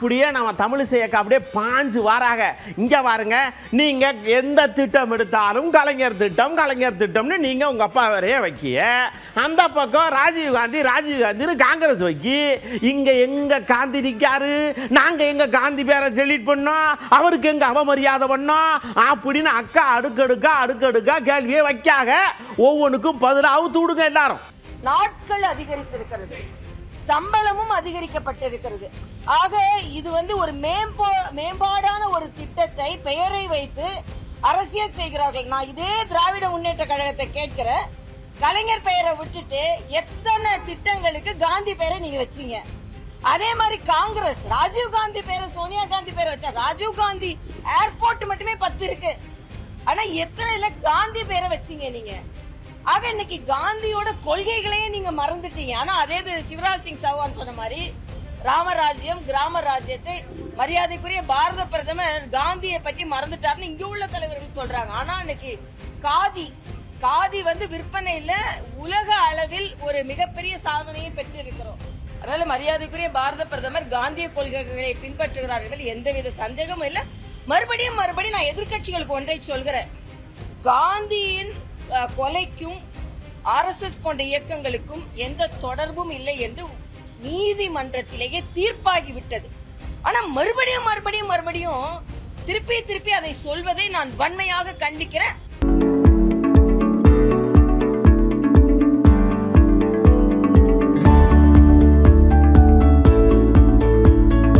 அப்படியே நம்ம தமிழிசை இயக்கம் அப்படியே பாஞ்சு வாராக. இங்கே பாருங்க, நீங்கள் எந்த திட்டம் எடுத்தாலும் கலைஞர் திட்டம் கலைஞர் திட்டம்னு நீங்கள் உங்கள் அப்பா வரைய வைக்கிய, அந்த பக்கம் ராஜீவ்காந்தின்னு காங்கிரஸ் வைக்கி, இங்கே எங்கள் காந்தி நிற்காரு, நாங்கள் எங்கள் காந்தி பேரை டெலீட் பண்ணோம், அவருக்கு எங்கள் அவமரியாதை பண்ணோம் அப்படின்னு அக்கா அடுக்கடுக்கா கேள்வியை வைக்காக. ஒவ்வொன்றுக்கும் பதிலாக தூடுங்க எல்லாரும். நாட்கள் அதிகரித்திருக்கிறது, சம்பளமும் அதிகரிக்கப்பட்டிருக்கிறது. ஆக இது ஒரு மேம்பாடான ஒரு திட்டத்தை பெயரை வைத்து அரசியல் செய்கிறார்கள். நான் இதே திராவிட முன்னேற்ற கழகத்தை கேட்கிறேன், கலைஞர் பெயரை விட்டுட்டு எத்தனை திட்டங்களுக்கு காந்தி பெயரை நீங்க வச்சீங்க? அதே மாதிரி காங்கிரஸ் ராஜீவ் காந்தி பேரை சோனியா காந்தி பேரை வச்சா, ராஜீவ் காந்தி ஏர்போர்ட் மட்டுமே 10 இருக்கு, ஆனா எத்தனை காந்தி பேரை வச்சீங்க நீங்க? ஆக இன்னைக்கு காந்தியோட கொள்கைகளையே நீங்க மறந்துட்டீங்க. ஆனா அதே சிவராஜ் சிங் சௌஹான் சொன்ன மாதிரி ராமராஜ்யம் கிராம ராஜ்யத்தை மரியாதைக்குரிய பாரத பிரதமர் காந்தியை பற்றி மறந்துட்டாருன்னு இங்க உள்ள தலைவர்கள் சொல்றாங்க. ஆனா இன்னைக்கு காதி விற்பனையில உலக அளவில் ஒரு மிகப்பெரிய சாதனையை பெற்று இருக்கிறோம். அதனால மரியாதைக்குரிய பாரத பிரதமர் காந்திய கொள்கைகளை பின்பற்றுகிறார்கள், எந்தவித சந்தேகமும் இல்ல. மறுபடியும் நான் எதிர்கட்சிகளுக்கு ஒன்றை சொல்கிறேன், காந்தியின் கொலைக்கும் RSS போன்ற இயக்கங்களுக்கும் எந்த தொடர்பும் இல்லை என்று நீதிமன்றத்திலேயே தீர்ப்பாகிவிட்டது. ஆனா மறுபடியும் திருப்பி அதை சொல்வதை நான் வன்மையாக கண்டிக்கிறேன்.